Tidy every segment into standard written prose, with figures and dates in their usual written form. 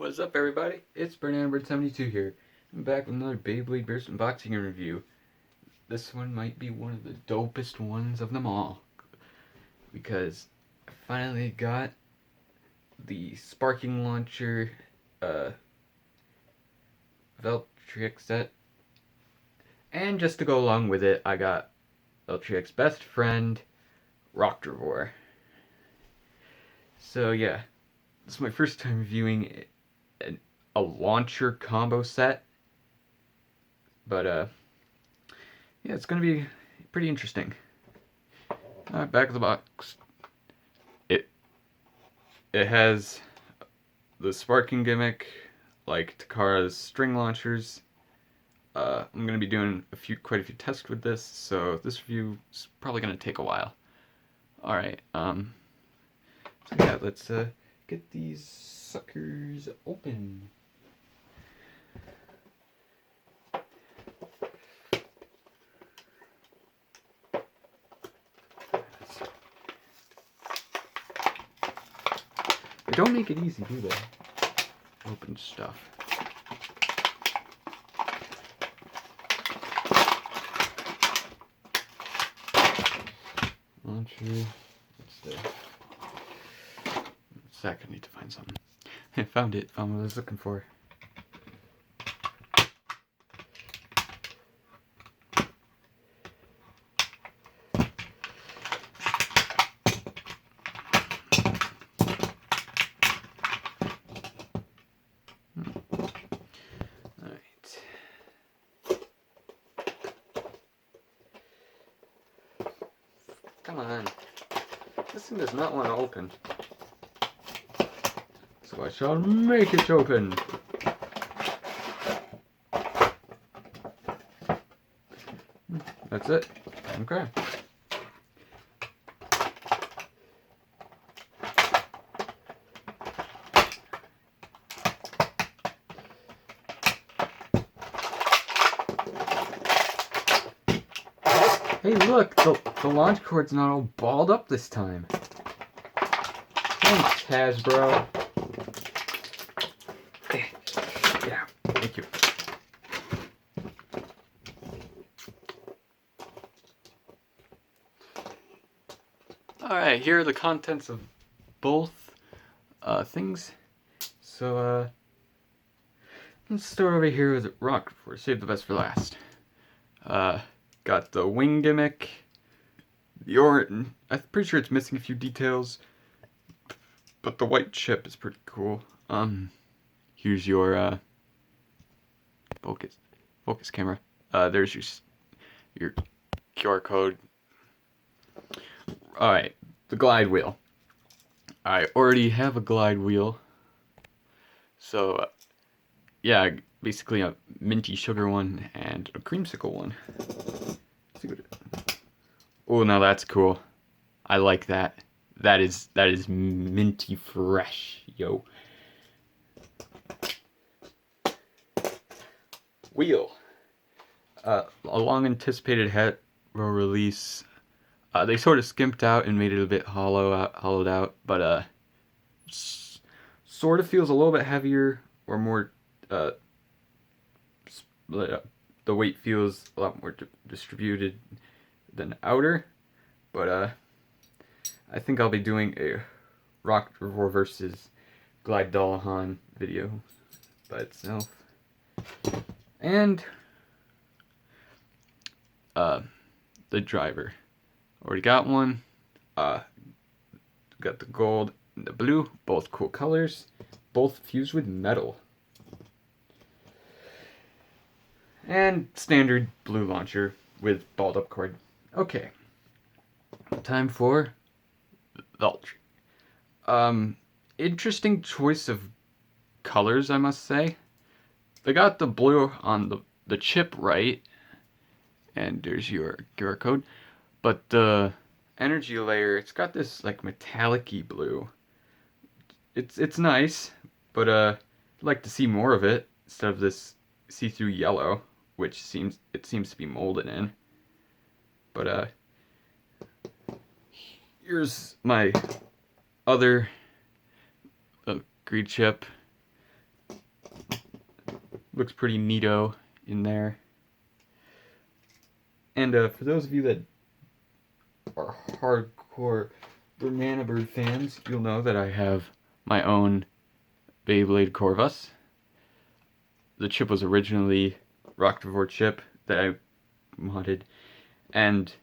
What's up, everybody? It's Bernard72 here. I'm back with another Beyblade Burst unboxing review. This one might be one of the dopest ones of them all, because I finally got the sparking launcher Valtryek set, and just to go along with it, I got Valtryek's best friend, Roktavor. So yeah, this is my first time reviewing a launcher combo set, but yeah, it's gonna be pretty interesting. Back of the box, it has the sparking gimmick like Takara's string launchers. I'm gonna be doing quite a few tests with this, so this review is probably gonna take a while. All right, so yeah, let's get these suckers open. They don't make it easy, do they? Open stuff. Launcher. What's there? One sec, I need to find something. I found it. Found what I was looking for. Come on. This thing does not want to open. So I shall make it open. That's it. Okay. Hey, look, the launch cord's not all balled up this time. Thanks, Hasbro. Yeah, thank you. Alright, here are the contents of both things. So, let's start over here with Roktavor. Save the best for last. Got the wing gimmick. I'm pretty sure it's missing a few details, but the white chip is pretty cool. Here's your focus camera. There's your QR code. All right, the glide wheel. I already have a glide wheel, so yeah, basically a minty sugar one and a creamsicle one. Let's see what oh, now that's cool. I like that. That is minty fresh, yo. Wheel. A long anticipated hetero release. They sort of skimped out and made it a bit hollowed out, but sort of feels a little bit heavier or more. The weight feels a lot more distributed than outer, but I think I'll be doing a Roktavor versus Glide Dalahan video by itself. And the driver. Already got one. Got the gold and the blue, both cool colors, both fused with metal. And standard blue launcher with balled up cord. Okay. Time for Valtryek. Interesting choice of colors, I must say. They got the blue on the chip right, and there's your QR code. But the energy layer, it's got this like metallic-y blue. It's nice, but I'd like to see more of it instead of this see-through yellow, which seems to be molded in. But here's my other greed chip. Looks pretty neato in there. And for those of you that are hardcore Banana Bird fans, you'll know that I have my own Beyblade Corvus. The chip was originally Roktavor chip that I modded, and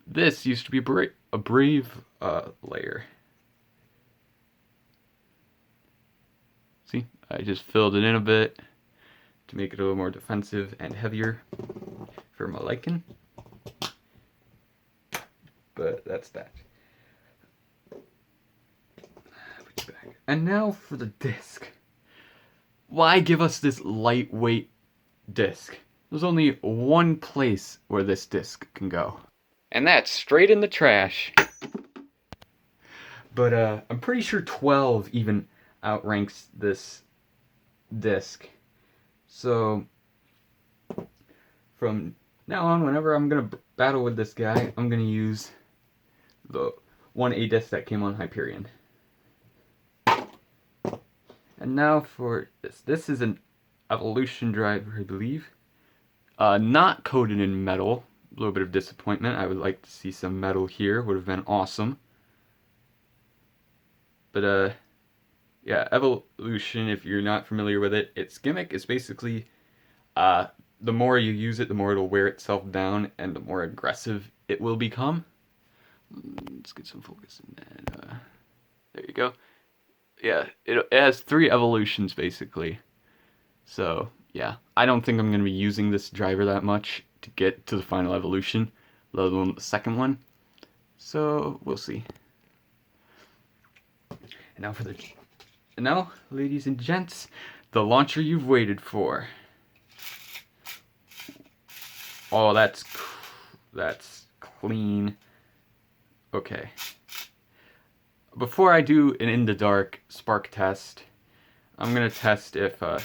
this used to be a Brave layer. See, I just filled it in a bit to make it a little more defensive and heavier for my liking. But that's that. Put you back. And now for the disc. Why give us this lightweight disc? There's only one place where this disc can go, and that's straight in the trash. But I'm pretty sure 12 even outranks this disc. So from now on, whenever I'm gonna battle with this guy, I'm gonna use the 1A disc that came on Hyperion. And now for this. This is an evolution driver, I believe. Not coated in metal. A little bit of disappointment. I would like to see some metal here. Would have been awesome. But yeah, evolution, if you're not familiar with it, its gimmick is basically the more you use it, the more it'll wear itself down and the more aggressive it will become. Let's get some focus in that. There you go. Yeah, it has 3 evolutions basically. So yeah, I don't think I'm going to be using this driver that much to get to the final evolution, let alone the second one. So we'll see. And now, ladies and gents, the launcher you've waited for. Oh, that's clean. Okay. Before I do an in the dark spark test, I'm gonna test if oh,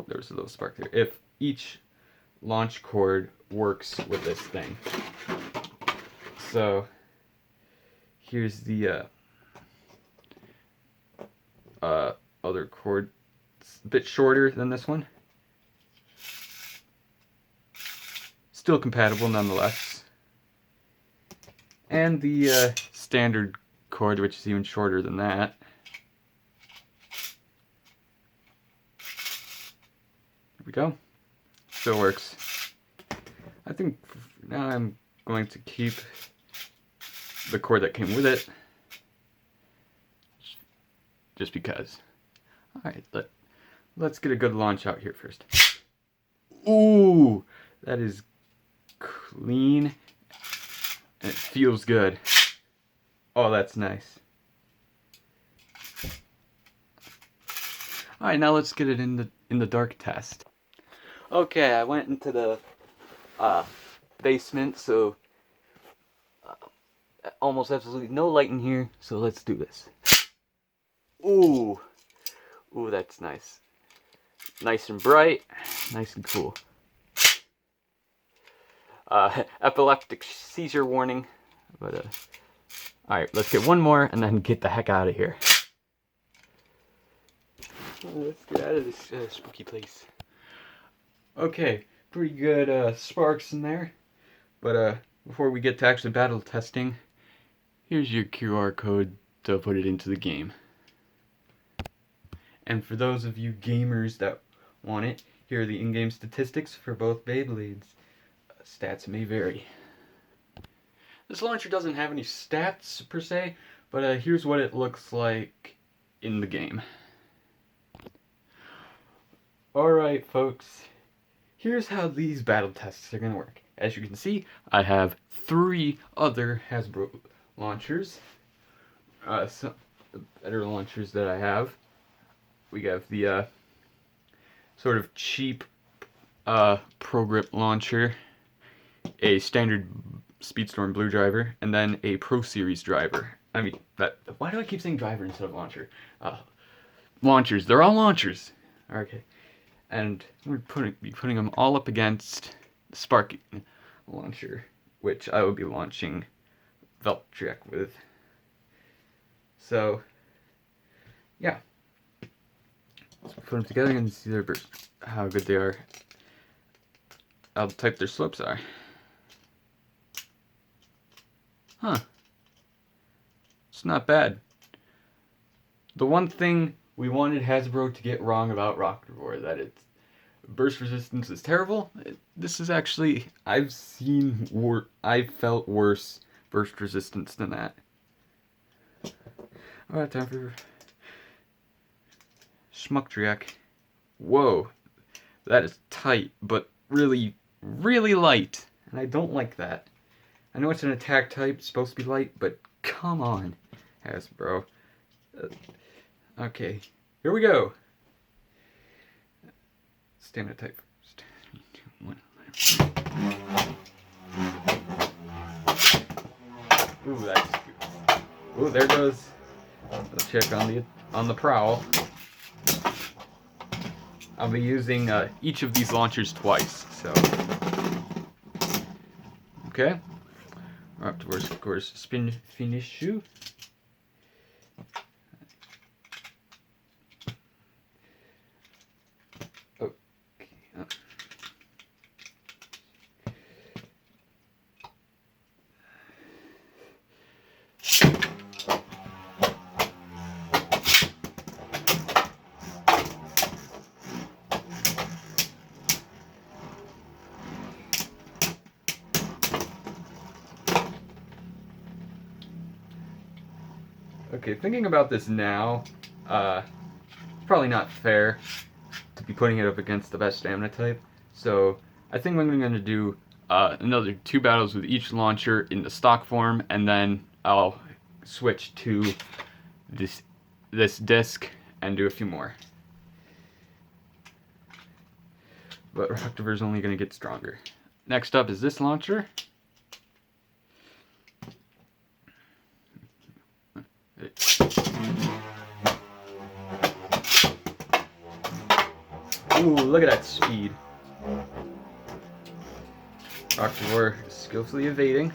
there's a little spark there. If each launch cord works with this thing. So here's the other cord. It's a bit shorter than this one. Still compatible nonetheless. And the standard cord, which is even shorter than that. There we go. Still works. I think now I'm going to keep the cord that came with it. Just because. Alright, let's get a good launch out here first. Ooh! That is clean. And it feels good. Oh, that's nice. Alright, now let's get it in the dark test. Okay, I went into the basement, so almost absolutely no light in here, so let's do this. Ooh, that's nice. Nice and bright, nice and cool. Epileptic seizure warning, but alright, let's get one more and then get the heck out of here. Let's get out of this spooky place. Okay, pretty good sparks in there, but before we get to actually battle testing, here's your QR code to put it into the game. And for those of you gamers that want it, here are the in-game statistics for both Beyblades. Stats may vary. This launcher doesn't have any stats per se, but here's what it looks like in the game. Alright folks, here's how these battle tests are going to work. As you can see, I have 3 other Hasbro launchers. Some better launchers that I have. We have the sort of cheap Pro Grip launcher, a standard Speedstorm Blue driver, and then a Pro Series driver. I mean, why do I keep saying driver instead of launcher? Launchers, they're all launchers. Okay, and we're putting them all up against the Spark launcher, which I will be launching Valtryek with. So, yeah. Let's put them together and see how good they are. How tight their slopes are. Huh. It's not bad. The one thing we wanted Hasbro to get wrong about Roktavor, that its burst resistance is terrible. This is actually, I've felt worse burst resistance than that. Alright, time for Valtryek. Whoa, that is tight, but really, really light. And I don't like that. I know it's an attack type, it's supposed to be light, but come on, Hasbro. Okay, here we go. Stamina type first. 3, 2, 1. Ooh, that's good. Ooh, there goes. Let's check on the prowl. I'll be using each of these launchers twice, so. Okay. Afterwards, of course, spin finish shoe. Okay, thinking about this now, it's probably not fair to be putting it up against the best stamina type. So I think I'm going to do another 2 battles with each launcher in the stock form, and then I'll switch to this disc and do a few more. But Roktavor's only going to get stronger. Next up is this launcher. Ooh, look at that speed. Roktavor skillfully evading.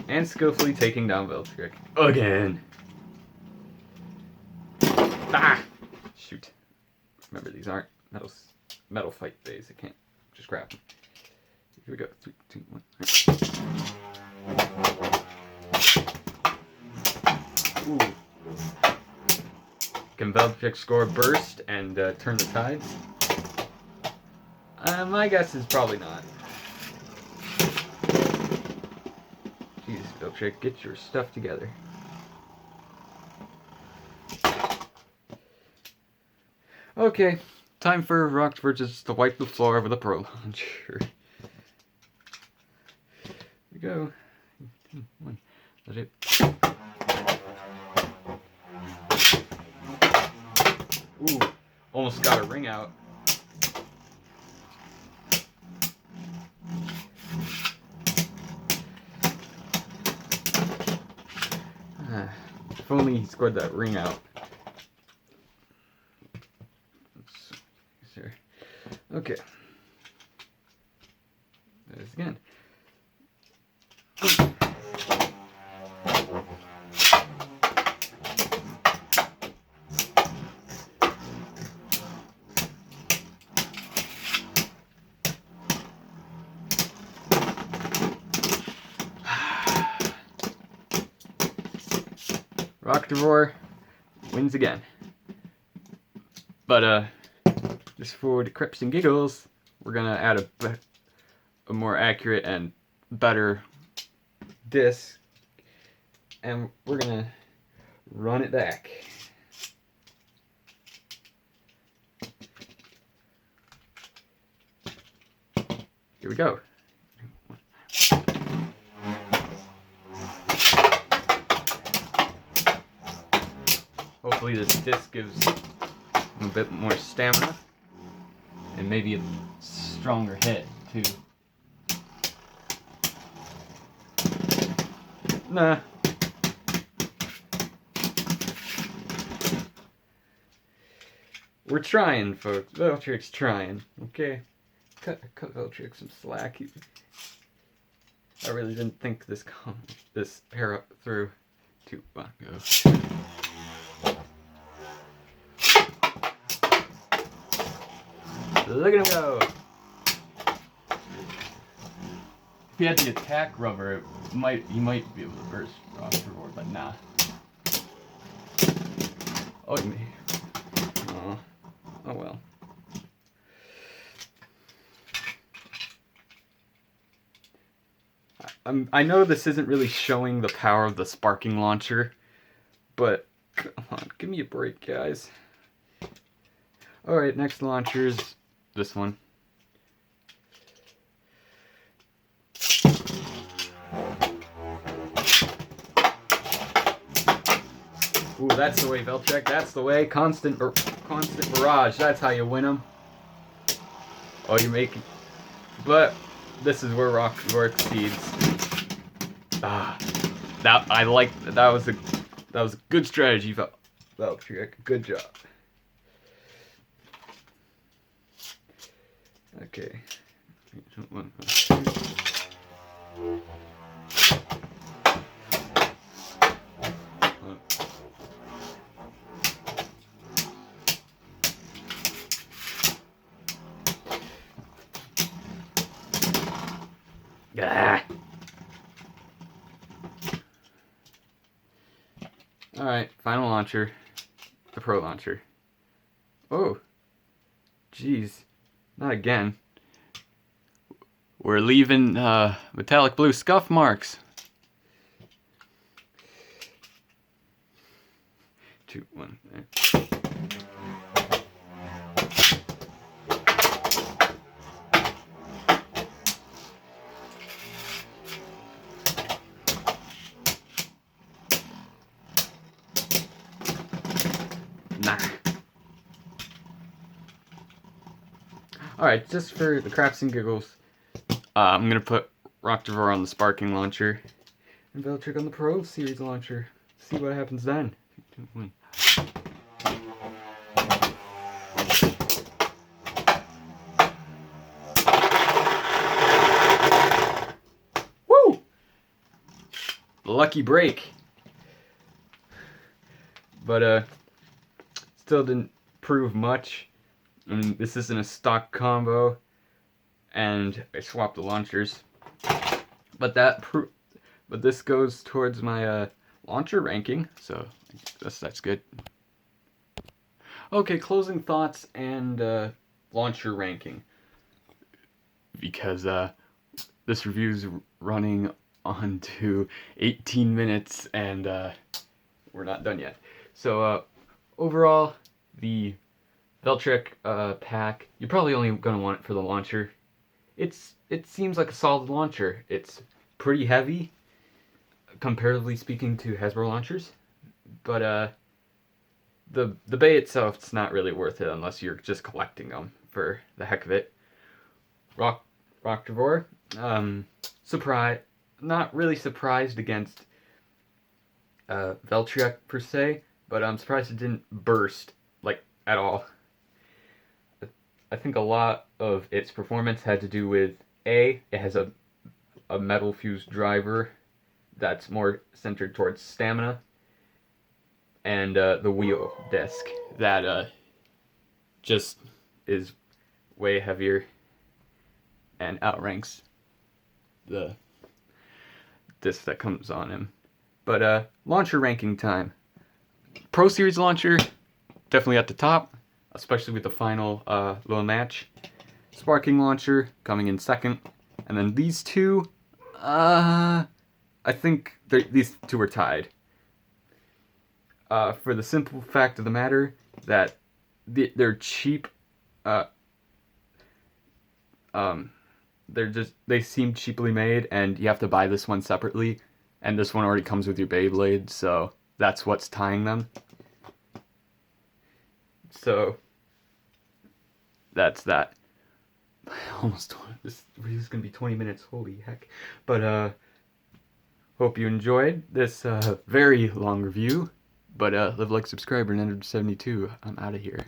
And skillfully taking down Valtryek. Again! Ah! Shoot. Remember, these aren't metal fight phase. I can't just grab them. Here we go. 3, 2, 1. Ooh. Can Valtryek score a burst and turn the tides? My guess is probably not. Jesus, Valtryek, get your stuff together. Okay, time for Roktavor just to wipe the floor with a pro launcher. Here we go. 2, 1. Let it. Ooh, almost got a ring out. If only he scored that ring out. Okay. There's again. Roktavor wins again. But just for the crips and giggles, we're gonna add a more accurate and better disc, and we're gonna run it back. Here we go. Hopefully this disc gives a bit more stamina and maybe a stronger hit too. Nah. We're trying, folks. Valtryk's trying. Okay. Cut Valtryek some slack. I really didn't think this pair up through. 2, 1, go. Look at him go! If he had the attack rubber, he might be able to burst Roktavor, but nah. Oh, he may. Oh well. I know this isn't really showing the power of the sparking launcher, but come on, give me a break, guys. Alright, next launcher is this one. Ooh, that's the way, Valtryek, that's the way. Constant barrage, that's how you win them. Oh, you're making... But this is where Roktavor exceeds. Ah, that was a good strategy, Valtryek. Good job. Okay. Ah. Alright, final launcher. The Pro launcher. Oh. Jeez. Not again. We're leaving metallic blue scuff marks. 2, 1. Nah. Alright, just for the craps and giggles, I'm gonna put Roktavor on the sparking launcher and Valtryek on the Pro Series launcher. See what happens then. 3, 2, 1. Woo! Lucky break. But still didn't prove much. I mean, this isn't a stock combo, and I swapped the launchers. But this goes towards my launcher ranking, so that's good. Okay, closing thoughts and launcher ranking, because this review's running on to 18 minutes and we're not done yet. So overall, the Valtryek pack, you're probably only going to want it for the launcher. It seems like a solid launcher. It's pretty heavy, comparatively speaking to Hasbro launchers, but the bay itself, it's not really worth it unless you're just collecting them for the heck of it. Roktavor, not really surprised against Valtryek per se, but I'm surprised it didn't burst like at all. I think a lot of its performance had to do with it has a metal fused driver that's more centered towards stamina, and the wheel disc that just is way heavier and outranks the disc that comes on him. But launcher ranking time. Pro Series launcher, definitely at the top, especially with the final little match. Sparking launcher coming in second, and then these two, I think these two are tied. For the simple fact of the matter that they're cheap. They seem cheaply made, and you have to buy this one separately, and this one already comes with your Beyblade, so that's what's tying them. So that's that. Almost this is gonna be 20 minutes. Holy heck! But hope you enjoyed this very long review. But live, like, subscribe, and enter 72. I'm out of here.